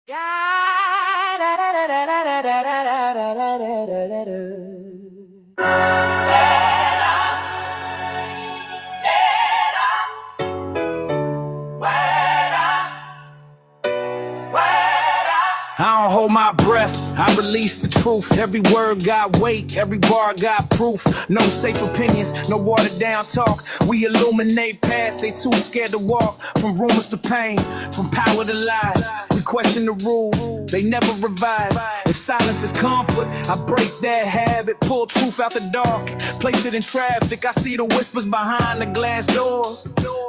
I don't hold my breath, I release the truth. Every word got weight, every bar got proof. No safe opinions, no watered down talk. We illuminate past, they too scared to walk. From rumors to pain, from power to lies. We question the rules, they never revise. If silence is comfort, I break that habit. Pull truth out the dark, place it in traffic. I see the whispers behind the glass doors.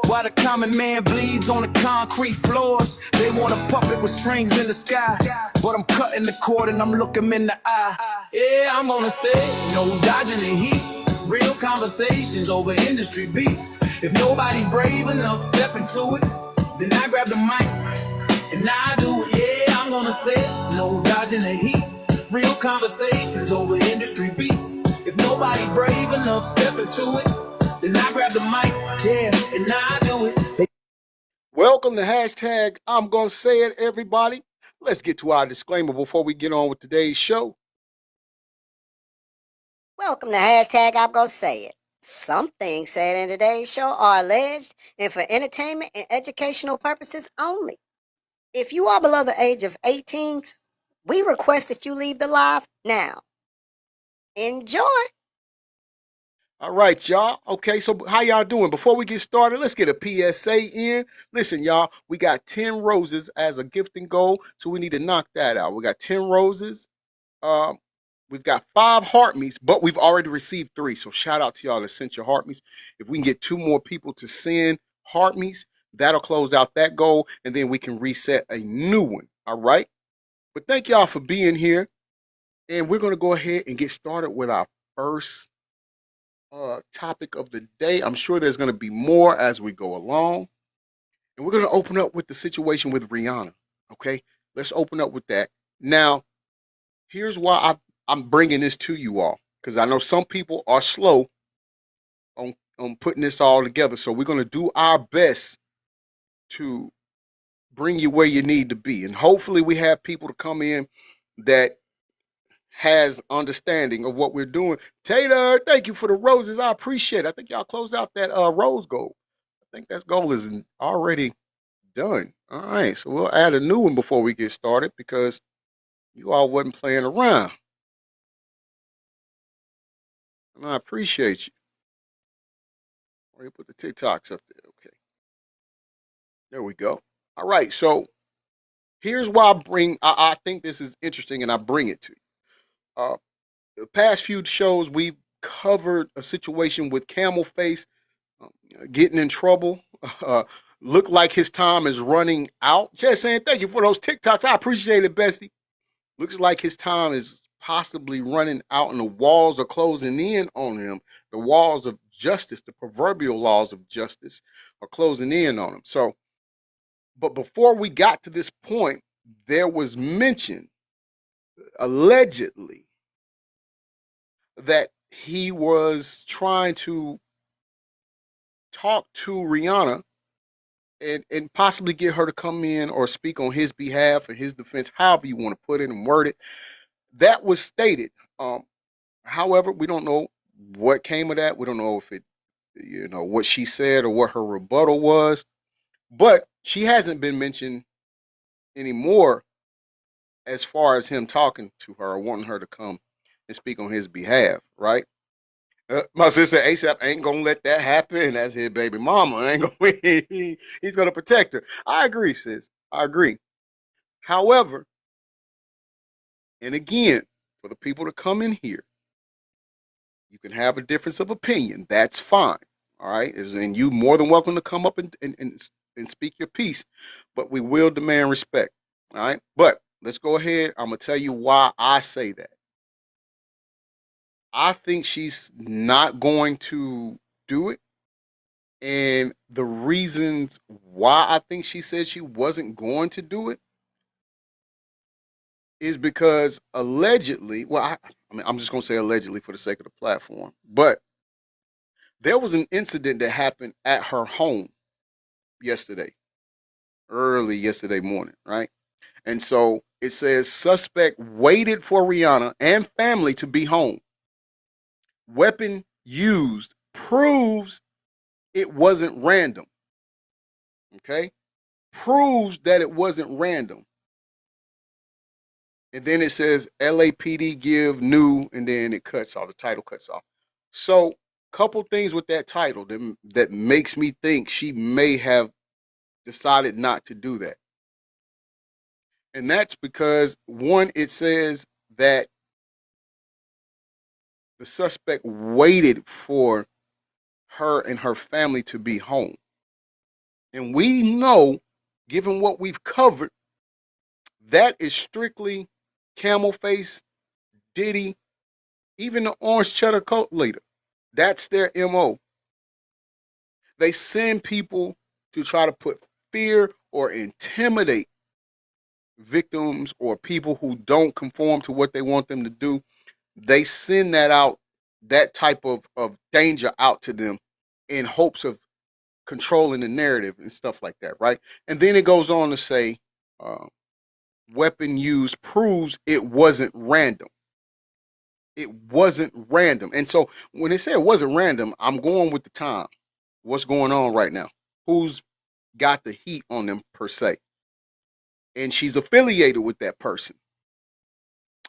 While the common man bleeds on the concrete floors. They want a puppet with strings in the sky, but I'm cutting the cord and I'm looking in the eye. Yeah, I'm gonna say, no dodging the heat. Real conversations over industry beats. If nobody brave enough step into it, then I grab the mic and I do it. Yeah, I'm gonna say, no dodging the heat. Real conversations over industry beats. If nobody brave enough step into it, then I grab the mic, yeah, and I do it. Welcome to hashtag I'm Gonna Say It, everybody. Let's get to our disclaimer before we get on with today's show. Welcome to hashtag I'm Gonna Say It. Some things said in today's show are alleged and for entertainment and educational purposes only. If you are below the age of 18, we request that you leave the live now. Enjoy. All right, y'all. Okay, so how y'all doing? Before we get started, let's get a PSA in. Listen, y'all, we got 10 roses as a gifting goal, so we need to knock that out. We got 10 roses. We've got 5 heart meets, but we've already received 3. So shout out to y'all that sent your heart meets. If we can get 2 more people to send heart meets, that'll close out that goal, and then we can reset a new one. All right. But thank y'all for being here. And we're going to go ahead and get started with our first topic of the day. I'm sure there's going to be more as we go along. And we're going to open up with the situation with Rihanna. Okay. Let's open up with that. Now, here's why I'm bringing this to you all, because I know some people are slow on putting this all together. So we're going to do our best to bring you where you need to be. And hopefully we have people to come in that has understanding of what we're doing. Tater, thank you for the roses. I appreciate it. I think y'all closed out that rose goal. I think that goal is already done. All right, so we'll add a new one before we get started because you all wasn't playing around. And I appreciate you. Where you put the TikToks up there? Okay. There we go. All right, so here's why I think this is interesting and I bring it to you. The past few shows, we've covered a situation with Camel Face getting in trouble. Look like his time is running out. Just saying thank you for those TikToks. I appreciate it, Bestie. Looks like his time is possibly running out and the walls are closing in on him. The walls of justice, the proverbial laws of justice are closing in on him. So, but before we got to this point, there was mention, allegedly, that he was trying to talk to Rihanna and possibly get her to come in or speak on his behalf or his defense, however you want to put it and word it. That was stated. However, we don't know what came of that. We don't know if it, what she said or what her rebuttal was. But she hasn't been mentioned anymore as far as him talking to her or wanting her to come and speak on his behalf, right? My sister ASAP ain't gonna let that happen. That's his baby mama. Ain't gonna he's gonna protect her. I agree, sis. I agree. However, and again, for the people to come in here, you can have a difference of opinion. That's fine. All right. And you more than welcome to come up and speak your piece, but we will demand respect. All right. But let's go ahead. I'm gonna tell you why I say that. I think she's not going to do it. And the reasons why I think she said she wasn't going to do it is because allegedly, I mean, I'm just going to say allegedly for the sake of the platform, but there was an incident that happened at her home early yesterday morning, right? And so it says suspect waited for Rihanna and family to be home. Weapon used proves it wasn't random. Okay? Proves that it wasn't random. And then it says LAPD give new, and then it cuts off. The title cuts off. So, couple things with that title that makes me think she may have decided not to do that. And that's because, one, it says that the suspect waited for her and her family to be home. And we know, given what we've covered, that is strictly Camel Face, Diddy, even the Orange Cheddar cult leader. That's their MO. They send people to try to put fear or intimidate victims or people who don't conform to what they want them to do. They send that out, that type of danger out to them in hopes of controlling the narrative and stuff like that, right? And then it goes on to say, weapon used proves it wasn't random. It wasn't random. And so when they say it wasn't random, I'm going with the time. What's going on right now? Who's got the heat on them, per se? And she's affiliated with that person.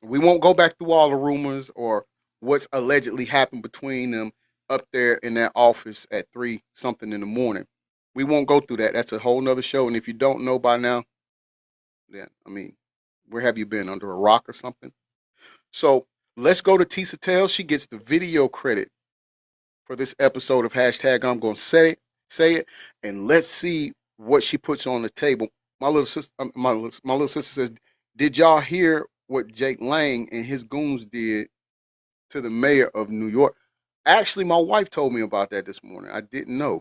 We won't go back through all the rumors or what's allegedly happened between them up there in that office at 3 something in the morning. We won't go through that. That's a whole nother show. And if you don't know by now, then, I mean, where have you been? Under a rock or something? So let's go to Tisa Tales. She gets the video credit for this episode of hashtag I'm going to say it. And let's see what she puts on the table. My little sister says, did y'all hear what Jake Lang and his goons did to the mayor of New York? Actually, my wife told me about that this morning. I didn't know.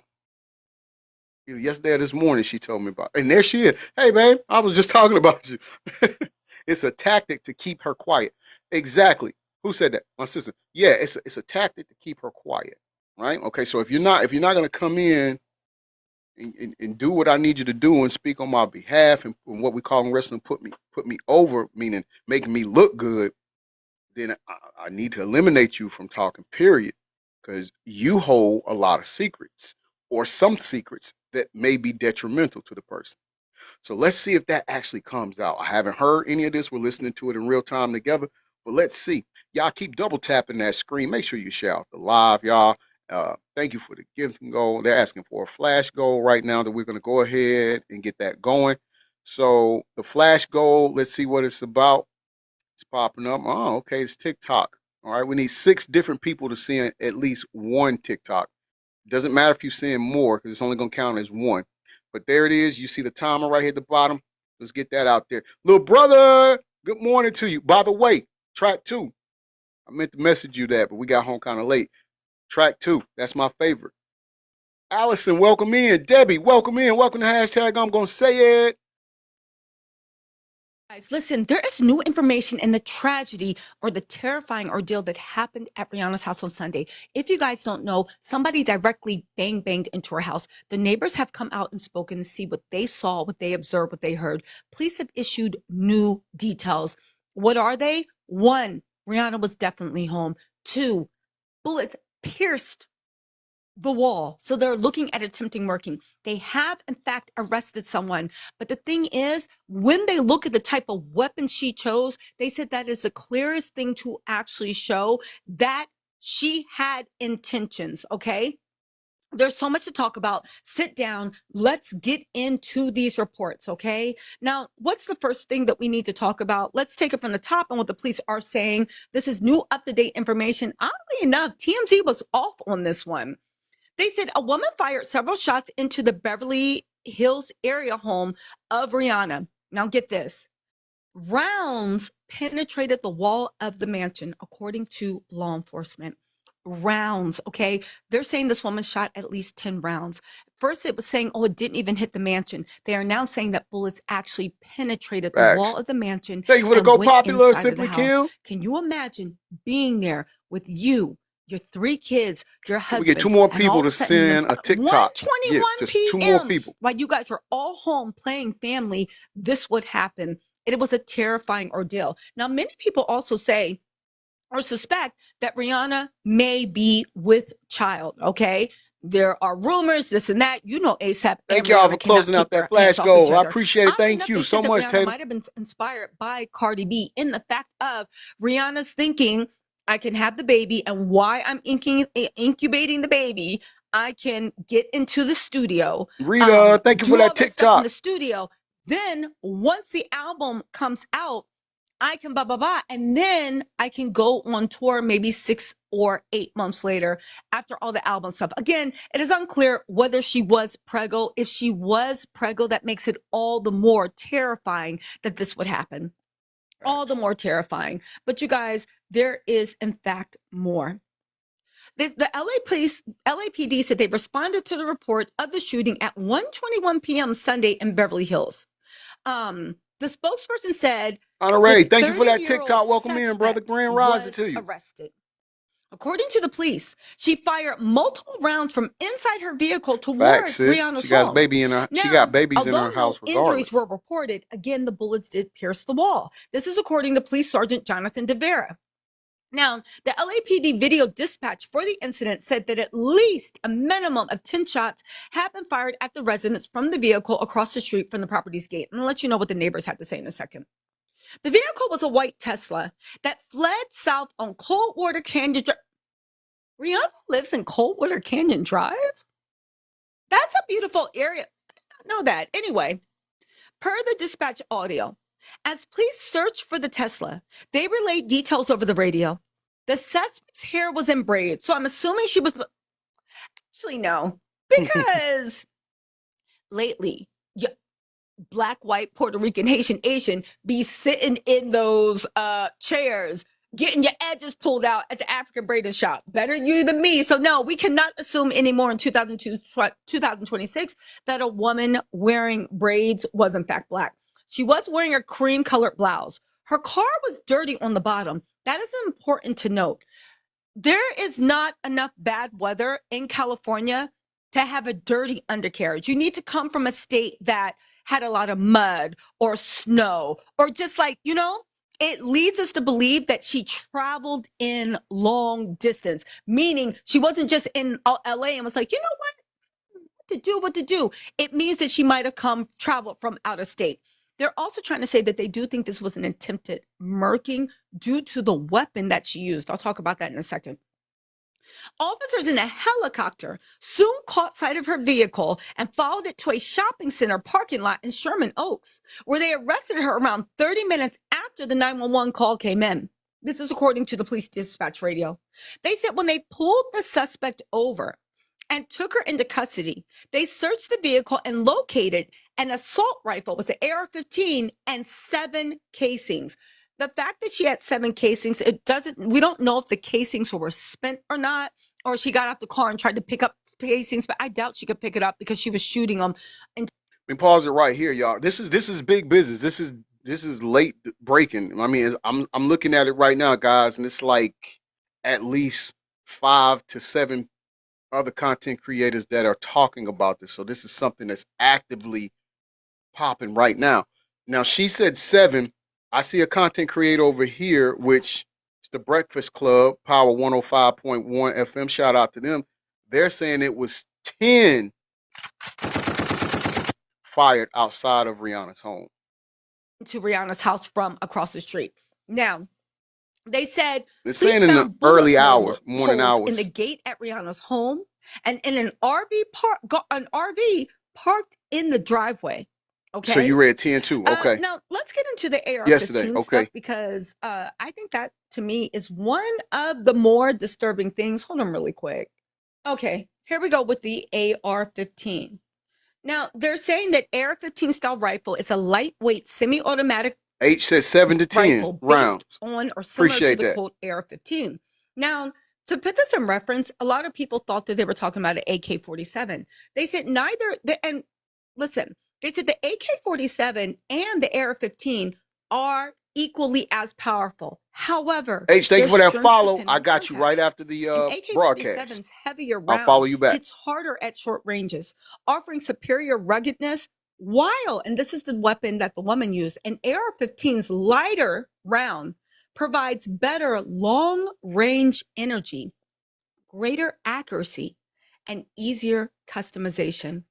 Either yesterday or this morning, she told me about it. And there she is. Hey, babe, I was just talking about you. It's a tactic to keep her quiet. Exactly. Who said that? My sister. Yeah, it's a tactic to keep her quiet. Right? Okay, so if you're not going to come in and do what I need you to do and speak on my behalf and what we call in wrestling put me over, meaning making me look good, then I need to eliminate you from talking, period, because you hold a lot of secrets or some secrets that may be detrimental to the person. So let's see if that actually comes out. I haven't heard any of this. We're listening to it in real time together, but let's see. Y'all keep double tapping that screen. Make sure you share out the live, y'all. Thank you for the gifting goal. They're asking for a flash goal right now that we're going to go ahead and get that going. So the flash goal, let's see what it's about. It's popping up. Oh, okay. It's TikTok. All right. We need 6 different people to send at least one TikTok. Doesn't matter if you send more because it's only going to count as one. But there it is. You see the timer right here at the bottom. Let's get that out there. Little brother, good morning to you. By the way, track 2. I meant to message you that, but we got home kind of late. Track 2. That's my favorite. Allison, welcome in. Debbie, welcome in. Welcome to hashtag I'm going to say it. Guys, listen, there is new information in the tragedy or the terrifying ordeal that happened at Rihanna's house on Sunday. If you guys don't know, somebody directly banged into her house. The neighbors have come out and spoken to see what they saw, what they observed, what they heard. Police have issued new details. What are they? 1, Rihanna was definitely home. 2, bullets pierced the wall. So they're looking at attempting murking. They have, in fact, arrested someone. But the thing is, when they look at the type of weapon she chose, they said that is the clearest thing to actually show that she had intentions, okay? There's so much to talk about. Sit down. Let's get into these reports, okay? Now, what's the first thing that we need to talk about? Let's take it from the top and what the police are saying. This is new up-to-date information. Oddly enough, TMZ was off on this one. They said a woman fired several shots into the Beverly Hills area home of Rihanna. Now get this. Rounds penetrated the wall of the mansion, according to law enforcement. Rounds, okay? They're saying this woman shot at least 10 rounds. First, it was saying, oh, it didn't even hit the mansion. They are now saying that bullets actually penetrated the wall of the mansion. Thank you for the Go Popular, Simply Kim. Can you imagine being there with you, your 3 kids, your husband? We get 2 more people to send a TikTok. 1:21 just p.m. 2 more people. While you guys are all home playing family, this would happen. It was a terrifying ordeal. Now, many people also say or suspect that Rihanna may be with child, okay? There are rumors, this and that. You know, ASAP Thank and y'all for Rihanna cannot closing keep out their that hands flash off each goal. I other. appreciate it. Oddly Thank enough, you they so said that much, Rihanna Tatum. might have been inspired by Cardi B in the fact of Rihanna's thinking, I can have the baby, and why I'm incubating the baby, I can get into the studio, Rita, thank you for do all that this stuff in TikTok. the studio. Then once the album comes out, I can blah, blah, blah. And then I can go on tour maybe 6 or 8 months later after all the album stuff. Again, it is unclear whether she was preggo. If she was preggo, that makes it all the more terrifying that this would happen. All the more terrifying. But you guys, there is in fact more. The LAPD said they responded to the report of the shooting at 1:21 p.m. Sunday in Beverly Hills. The spokesperson said Honorary, the thank you for that 30-year-old TikTok. Welcome in, brother. suspect Grand rising was to you. arrested. According to the police, she fired multiple rounds from inside her vehicle Facts, toward sis. Rihanna's She got home. baby in her. She got Now, babies in although her no house, injuries regardless. were reported, again, the bullets did pierce the wall. This is according to Police Sergeant Jonathan DeVera. Now, the LAPD video dispatch for the incident said that at least a minimum of 10 shots have been fired at the residence from the vehicle across the street from the property's gate. I'm going to let you know what the neighbors had to say in a second. The vehicle was a white Tesla that fled south on Coldwater Canyon Drive. Rihanna lives in Coldwater Canyon Drive? That's a beautiful area. I didn't know that. Anyway, per the dispatch audio, as police searched for the Tesla, they relayed details over the radio. The suspect's hair was in braids, so I'm assuming she was. Actually, no, because lately, Black, white, Puerto Rican, Haitian, Asian be sitting in those chairs, getting your edges pulled out at the African braiding shop. Better you than me. So no, we cannot assume anymore in 2026 that a woman wearing braids was in fact Black. She was wearing a cream colored blouse. Her car was dirty on the bottom. That is important to note. There is not enough bad weather in California to have a dirty undercarriage. You need to come from a state that had a lot of mud or snow or just like, it leads us to believe that she traveled in long distance, meaning she wasn't just in LA and was like, you know what to do. It means that she might have traveled from out of state. They're also trying to say that they do think this was an attempted murking due to the weapon that she used. I'll talk about that in a second. Officers in a helicopter soon caught sight of her vehicle and followed it to a shopping center parking lot in Sherman Oaks, where they arrested her around 30 minutes after the 911 call came in. This is according to the police dispatch radio. They said when they pulled the suspect over and took her into custody, they searched the vehicle and located an assault rifle with the AR-15 and 7 casings. The fact that she had 7 casings, we don't know if the casings were spent or not, or she got out the car and tried to pick up casings, but I doubt she could pick it up because she was shooting them. Let me pause it right here, y'all. This is big business. This is late breaking. I mean, I'm looking at it right now, guys, and it's like at least 5 to 7 other content creators that are talking about this. So this is something that's actively popping right now. Now she said 7. I see a content creator over here, which is the Breakfast Club, Power 105.1 FM. Shout out to them. They're saying it was 10 fired outside of Rihanna's home. To Rihanna's house from across the street. Now, they said it's saying in the early hours, morning hours, in the gate at Rihanna's home and in an RV parked in the driveway. Okay. So you read 10 too. Okay. Now let's get into the AR-15 yesterday. Okay. Stuff because I think that to me is one of the more disturbing things. Hold on really quick. Okay, here we go with the AR-15. Now they're saying that AR-15 style rifle is a lightweight semi-automatic H says 7 to 10 rifle rounds based on or similar Appreciate to the that. quote AR-15. Now, to put this in reference, a lot of people thought that they were talking about an AK-47. They said and listen, they said the AK-47 and the AR-15 are equally as powerful. However, H, thank you for that follow. I got context. you right after the broadcast. AK-47's heavier round I'll follow you back. hits harder at short ranges, offering superior ruggedness While, and this is the weapon that the woman used, an AR-15's lighter round provides better long-range energy, greater accuracy, and easier customization.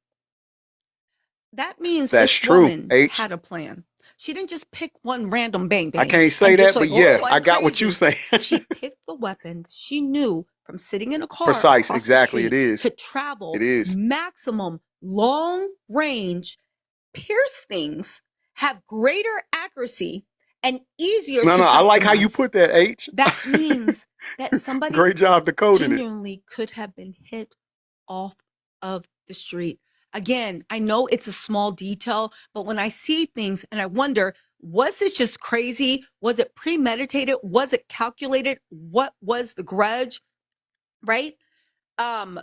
That means That's this true, woman H. had a plan. She didn't just pick one random bang I bang can't say and just that, but like, yeah, oh, I I'm got what you crazy. saying. She picked the weapon she knew from sitting in a car Precise, across the exactly. It street is. could travel It is. maximum long range, pierce things, have greater accuracy, and easier No, to I like how you customize. put that, H. That means that somebody Great job decoding it. genuinely could have been hit off of the street. Again, I know it's a small detail, but when I see things and I wonder, was this just crazy? Was it premeditated? Was it calculated? What was the grudge? Right? Um,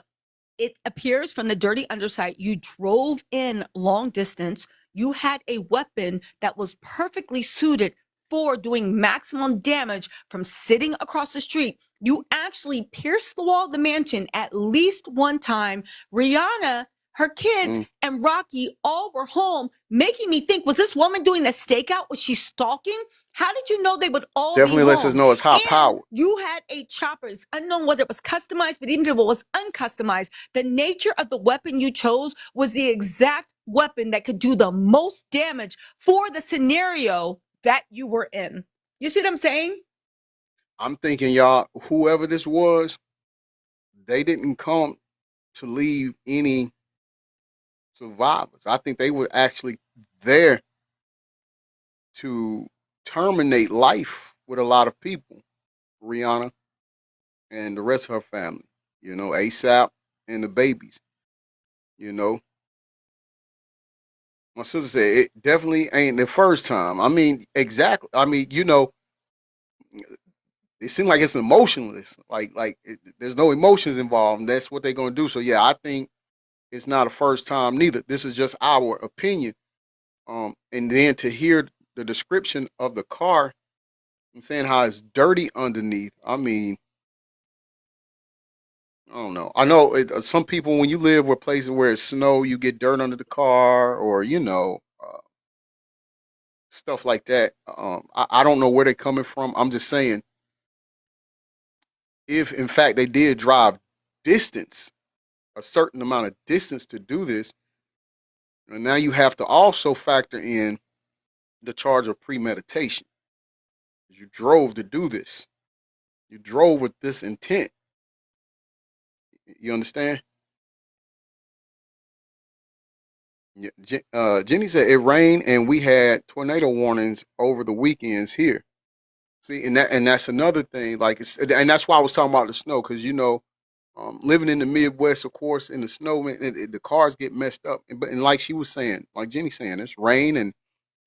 it appears from the dirty underside you drove in long distance. You had a weapon that was perfectly suited for doing maximum damage from sitting across the street. You actually pierced the wall of the mansion at least one time. Rihanna, her kids, and Rocky all were home, making me think, was this woman doing a stakeout? Was she stalking? How did you know they would all Definitely be lets us home? know it's high And powered. you had a chopper. It's unknown whether it was customized, but even if it was uncustomized, the nature of the weapon you chose was the exact weapon that could do the most damage for the scenario that you were in. You see what I'm saying? I'm thinking, y'all, whoever this was, they didn't come to leave any survivors. I think they were actually there to terminate life with a lot of people. Rihanna and the rest of her family, ASAP and the babies, you know. My sister said it definitely ain't the first time. I mean, exactly. I mean, it seems like it's emotionless. There's no emotions involved, and that's what they're gonna do. So yeah, I think it's not a first time neither. This is just our opinion. And then to hear the description of the car and saying how it's dirty underneath. I mean, I don't know. I know some people, when you live where places where it's snow, you get dirt under the car, or stuff like that. I don't know where they're coming from. I'm just saying, if in fact they did drive distance, a certain amount of distance to do this, and now you have to also factor in the charge of premeditation. You drove to do this. You drove with this intent. You understand? Yeah, Jenny said it rained and we had tornado warnings over the weekends here. See, and that's another thing. And that's why I was talking about the snow, because living in the Midwest, of course, in the snow, the cars get messed up. And like she was saying, like Jenny saying, it's rain and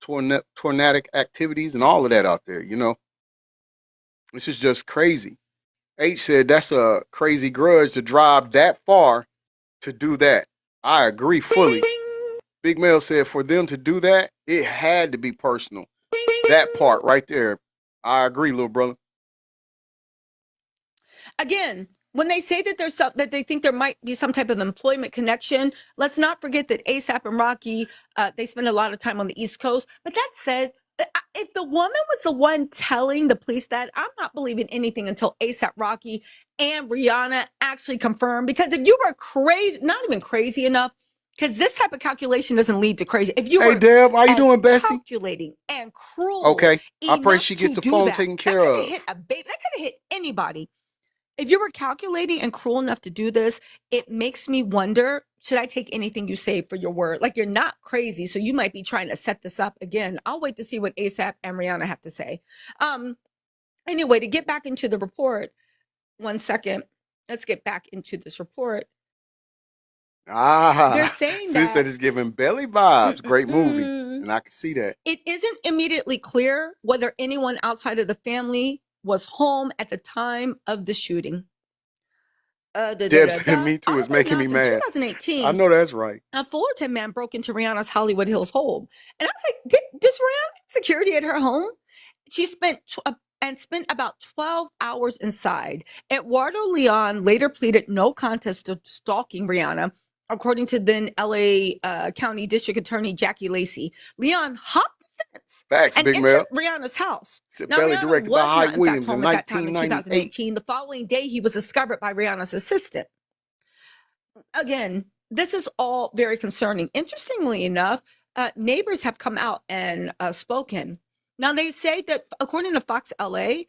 tornadic activities and all of that out there. This is just crazy. H said that's a crazy grudge to drive that far to do that. I agree fully. Big Mel said for them to do that, it had to be personal. That part right there, I agree, little brother. Again, when they say that that they think there might be some type of employment connection, let's not forget that ASAP and Rocky, they spend a lot of time on the East Coast. But that said, if the woman was the one telling the police that, I'm not believing anything until ASAP Rocky and Rihanna actually confirm. Because if you were crazy, not even crazy enough, because this type of calculation doesn't lead to crazy. If you Hey, were Deb, how you as doing, Bessie? calculating and cruel Okay, I pray enough she to gets the do phone that, taken that care could have of. hit a baby. That could have hit anybody. If you were calculating and cruel enough to do this, it makes me wonder, should I take anything you say for your word? Like, you're not crazy, so you might be trying to set this up again. I'll wait to see what ASAP and Rihanna have to say. Anyway, to get back into the report, 1 second. Let's get back into this report. They're saying Sis said that it's giving belly vibes. Great movie, and I can see that. it isn't immediately clear whether anyone outside of the family was home at the time of the shooting. Deb said me too. It's Oddly making me enough, in mad. I 2018, know that's right. a Fullerton man broke into Rihanna's Hollywood Hills home. And I was like, does Rihanna have security at her home? She spent about 12 hours inside. Eduardo Leon later pleaded no contest to stalking Rihanna. according to then LA County District Attorney Jackie Lacey. Leon hopped the fence Facts, and Big entered Mel. Rihanna's house. Said Now, Belly Rihanna directed by was Hype not, in fact, Williams in home at that time in 1998. 2018. The following day, he was discovered by Rihanna's assistant. Again, this is all very concerning. Interestingly enough, neighbors have come out and spoken. Now, they say that, according to Fox LA,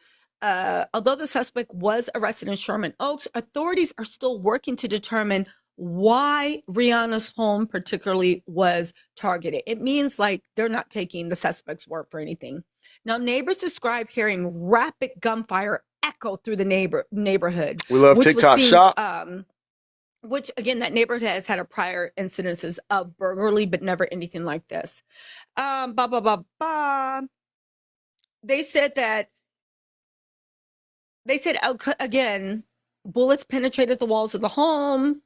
although the suspect was arrested in Sherman Oaks, authorities are still working to determine why Rihanna's home particularly was targeted. It means like they're not taking the suspect's word for anything. Now, neighbors describe hearing rapid gunfire echo through the neighborhood. We love which TikTok was seen, shop. which again, that neighborhood has had a prior incidences of burglary, but never anything like this. They said again, bullets penetrated the walls of the home.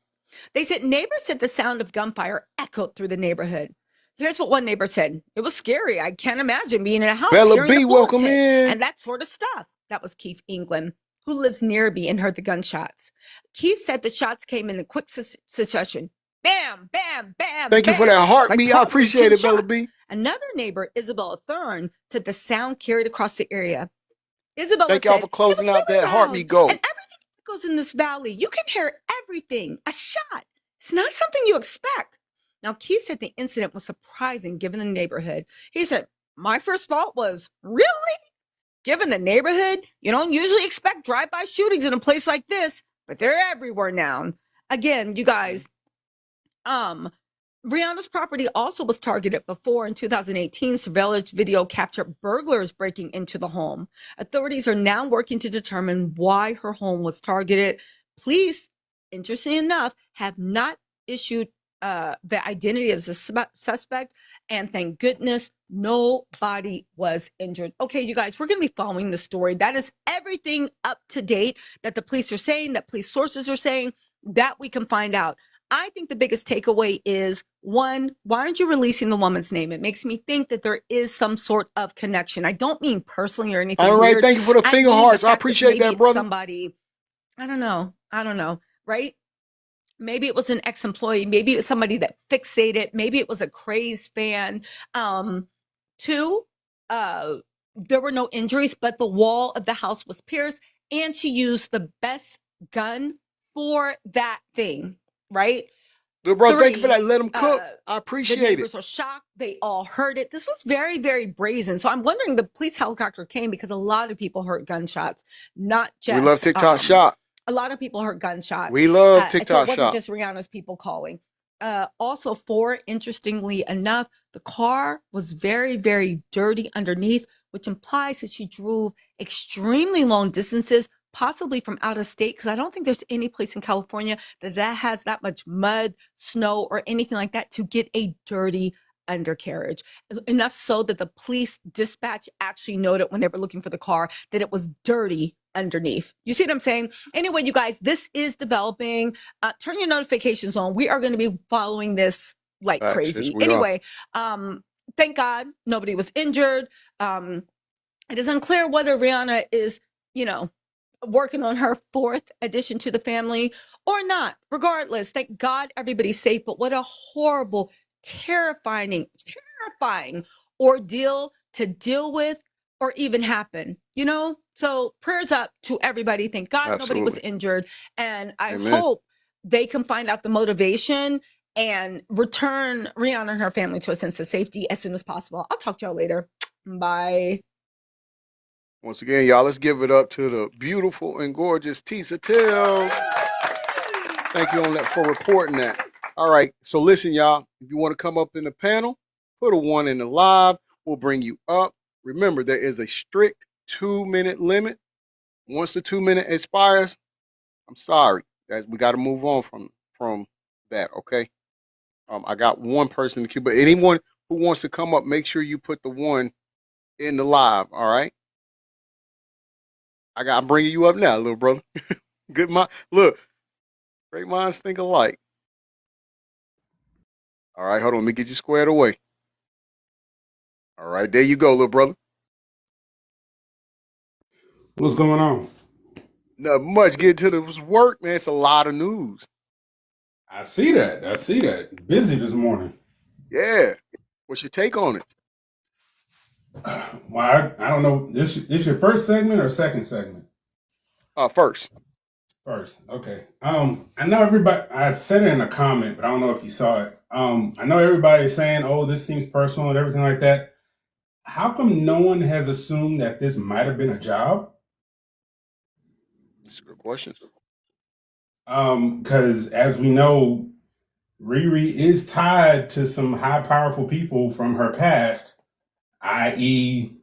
They said neighbors said the sound of gunfire echoed through the neighborhood. Here's what one neighbor said. It was scary. I can't imagine being in a house Bella hearing B, the bullets welcome hit in. and that sort of stuff. That was Keith England, who lives near me and heard the gunshots. Keith said the shots came in a quick succession. Bam, bam, bam, Thank you for bam. that heart, Like me. I probably appreciate 10 it, Bella shots. B. Another neighbor, Isabella Thurn, said the sound carried across the area. Isabella Thank y'all said, for closing "It was out really that heart loud, me go. and everything that goes in this valley, you can hear everything. A shot. It's not something you expect." Now, Keith said the incident was surprising given the neighborhood. He said, "My first thought was, really? Given the neighborhood, you don't usually expect drive-by shootings in a place like this, but they're everywhere now." Again, you guys, Rihanna's property also was targeted before. In 2018, surveillance video captured burglars breaking into the home. Authorities are now working to determine why her home was targeted. Police, interesting enough, have not issued the identity of the suspect, and thank goodness nobody was injured. Okay, you guys, we're going to be following the story. That is everything up to date that the police are saying, that police sources are saying, that we can find out. I think the biggest takeaway is, one, why aren't you releasing the woman's name? It makes me think that there is some sort of connection. I don't mean personally or anything All right, weird. thank you for the finger hearts. I appreciate that, brother. Somebody, I don't know, right? Maybe it was an ex-employee. Maybe it was somebody that fixated. Maybe it was a crazed fan. Two, there were no injuries, but the wall of the house was pierced, and she used the best gun for that thing. Right? Good bro, thank you for that. Let them cook. I The appreciate neighbors it. were shocked. They all heard it. This was very, very brazen. So I'm wondering, the police helicopter came because a lot of people heard gunshots, not just. We love TikTok shop. A lot of people heard gunshots. We love So TikTok it wasn't shop. just Rihanna's people calling. Also, interestingly enough, the car was very, very dirty underneath, which implies that she drove extremely long distances, possibly from out of state, because I don't think there's any place in California that has that much mud, snow, or anything like that to get a dirty undercarriage. Enough so that the police dispatch actually noted when they were looking for the car that it was dirty underneath. You see what I'm saying? Anyway, you guys, this is developing. Turn your notifications on. We are going to be following this like crazy. Anyway, thank God nobody was injured. It is unclear whether Rihanna is, working on her fourth addition to the family or not. Regardless, thank God everybody's safe. But what a horrible, terrifying ordeal to deal with or even happen, So prayers up to everybody. Thank God nobody was injured. And I hope they can find out the motivation and return Rihanna and her family to a sense of safety as soon as possible. I'll talk to y'all later. Bye. Once again, y'all, let's give it up to the beautiful and gorgeous Tisa Tills. Thank you on that for reporting that. All right, so listen, y'all. If you want to come up in the panel, put a 1 in the live. We'll bring you up. Remember, there is a strict 2-minute limit. Once the 2-minute expires, I'm sorry. We got to move on from that, okay? I got one person in the queue, but anyone who wants to come up, make sure you put the 1 in the live, all right? I'm bringing you up now, little brother. Good mind. Look, great minds think alike. All right, hold on. Let me get you squared away. All right, there you go, little brother. What's going on? Not much. Get to the work, man. It's a lot of news. I see that. I see that. Busy this morning. Yeah. What's your take on it? Well, I don't know. This your first segment or second segment? First. First. Okay. I know everybody. I said it in a comment, but I don't know if you saw it. I know everybody's saying, "Oh, this seems personal" and everything like that. How come no one has assumed that this might have been a job? That's a good question. Because as we know, Riri is tied to some high, powerful people from her past, i.e.,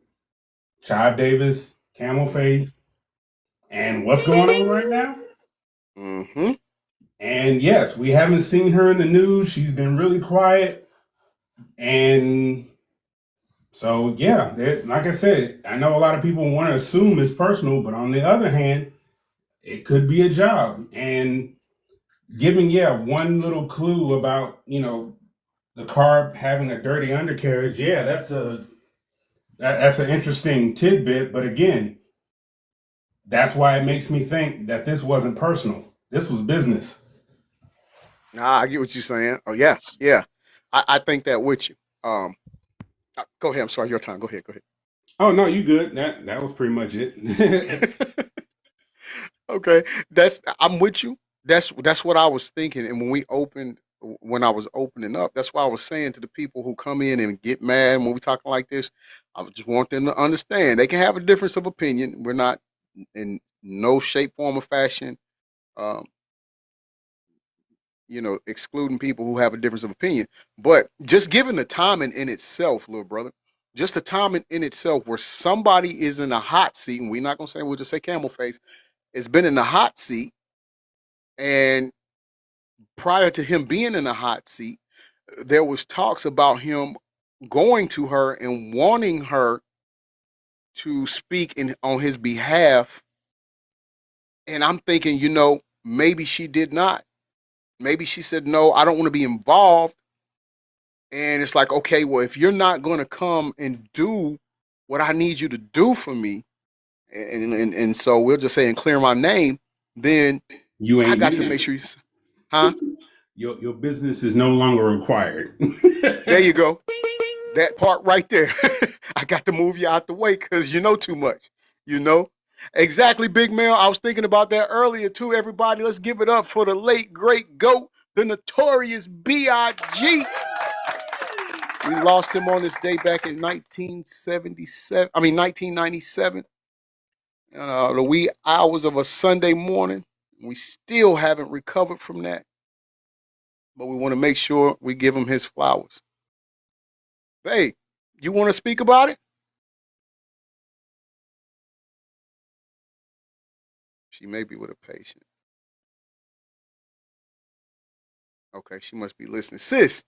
Chive Davis, Camel Face, and what's going on right now? Mm-hmm. And yes, we haven't seen her in the news. She's been really quiet. And so, yeah, like I said, I know a lot of people want to assume it's personal, but on the other hand, it could be a job. And giving, one little clue about, the car having a dirty undercarriage, that's an interesting tidbit. But again, that's why it makes me think that this wasn't personal. This was business. Nah, I get what you're saying. Oh yeah, yeah. I think that with you. Go ahead. I'm sorry, your time. Go ahead. Go Oh no, you good. That was pretty much it. ahead. Okay, I'm with you. That's what I was thinking. And when I was opening up, that's why I was saying to the people who come in and get mad when we talking like this, I just want them to understand they can have a difference of opinion. We're not in no shape, form, or fashion, um, excluding people who have a difference of opinion. But just given the timing in itself, little brother, just the timing in itself where somebody is in a hot seat, and we're not gonna say we'll just say camel face, it's been in the hot seat, and prior to him being in the hot seat, there was talks about him going to her and wanting her to speak on his behalf. And I'm thinking, maybe she did not. Maybe she said, no, I don't want to be involved. And it's like, okay, well, if you're not going to come and do what I need you to do for me, and so we'll just say and clear my name, then You I ain't got to make sure huh? your business is no longer required. There you go. That part right there. I got to move you out the way because you know too much. You know? Exactly, Big Mel. I was thinking about that earlier too. Everybody, let's give it up for the late, great GOAT, the notorious B.I.G. We lost him on this day back in 1997. The wee hours of a Sunday morning. We still haven't recovered from that. But we want to make sure we give him his flowers. Hey, you want to speak about it? She may be with a patient. Okay, she must be listening. Sis,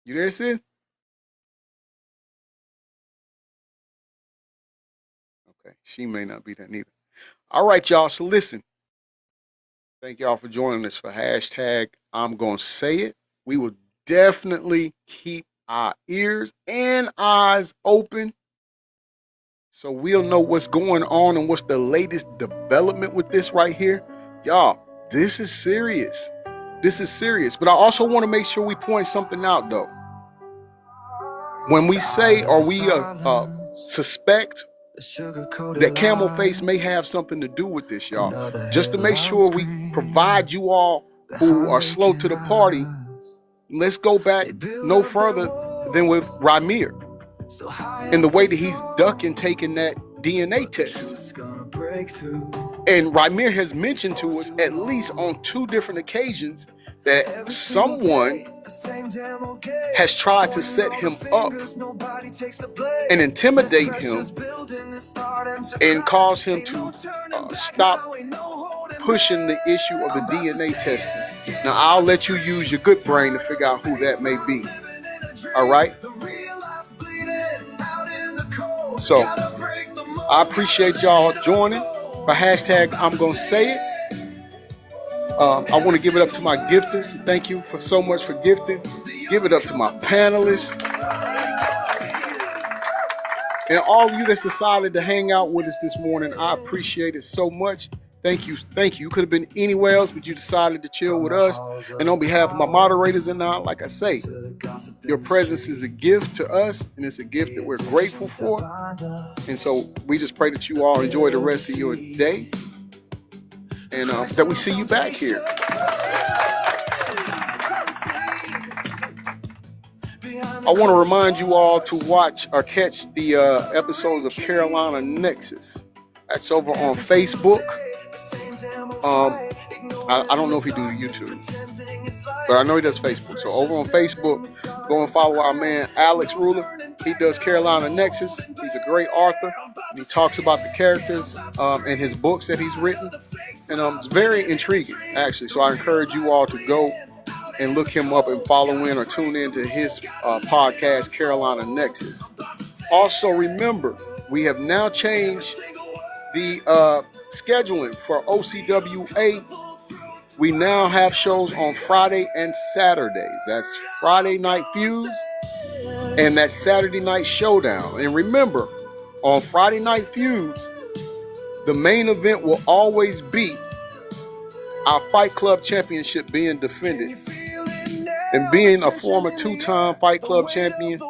you there, sis? Okay, she may not be there neither. All right, y'all. So listen, thank y'all for joining us for hashtag I'm gonna say it. We will definitely keep our ears and eyes open so we'll know what's going on and what's the latest development with this right here. Y'all, this is serious. This is serious. But I also want to make sure we point something out, though. When we say or we suspect that Camel Face may have something to do with this, y'all, just to make sure we provide you all who are slow to the party, let's go back no further than with Ramir and the way that he's ducking taking that DNA test. And Ramir has mentioned to us at least on 2 different occasions that someone has tried to set him up and intimidate him and cause him to stop pushing the issue of the DNA testing. Now, I'll let you use your good brain to figure out who that may be. All right? So, I appreciate y'all joining for hashtag I'm gonna say it. I want to give it up to my gifters. Thank you for so much for gifting. Give it up to my panelists and all of you that's decided to hang out with us this morning. I appreciate it so much. Thank you. You could have been anywhere else, but you decided to chill with us. And on behalf of my moderators and I, like I say, your presence is a gift to us, and it's a gift that we're grateful for. And so we just pray that you all enjoy the rest of your day, and that we see you back here. I want to remind you all to watch or catch the episodes of Carolina Nexus. That's over on Facebook. I don't know if he do YouTube, but I know he does Facebook. So over on Facebook, go and follow our man Alex Ruler. He does Carolina Nexus. He's a great author. He talks about the characters in his books that he's written, and it's very intriguing, actually. So I encourage you all to go and look him up and follow in or tune in to his podcast, Carolina Nexus. Also, remember, we have now changed the scheduling for OCWA. We now have shows on Friday and Saturdays. That's Friday Night Feuds and that's Saturday Night Showdown. And remember, on Friday Night Feuds, the main event will always be our Fight Club Championship being defended. And being a former two-time Fight Club champion,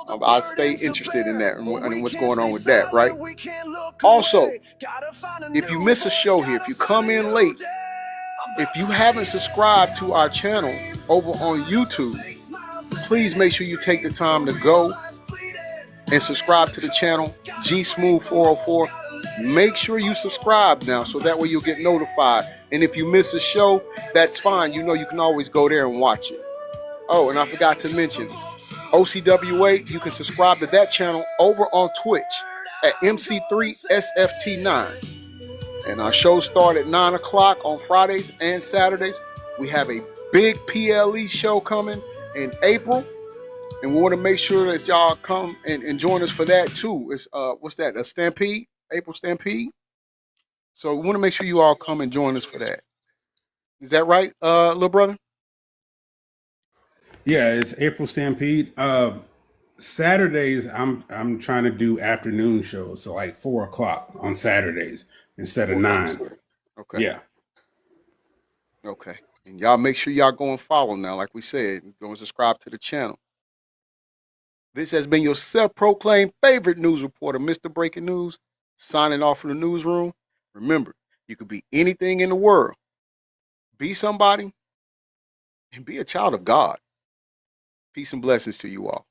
I stay interested in that and what's going on with that, right? Also, if you miss a show here, if you come in late, if you haven't subscribed to our channel over on YouTube, please make sure you take the time to go and subscribe to the channel, G Smooth 404. Make sure you subscribe now so that way you'll get notified. And if you miss a show, that's fine. You know you can always go there and watch it. Oh, and I forgot to mention, OCWA, you can subscribe to that channel over on Twitch at MC3SFT9. And our shows start at 9 o'clock on Fridays and Saturdays. We have a big PLE show coming in April. And we want to make sure that y'all come and join us for that too. It's what's that? A Stampede? April Stampede? So we want to make sure you all come and join us for that. Is that right, little brother? Yeah, it's April Stampede. Saturdays, I'm trying to do afternoon shows, so like 4 o'clock on Saturdays instead of 9. Okay. Yeah. Okay. And y'all make sure y'all go and follow now. Like we said, go and subscribe to the channel. This has been your self-proclaimed favorite news reporter, Mr. Breaking News, signing off from the newsroom. Remember, you could be anything in the world. Be somebody and be a child of God. Peace and blessings to you all.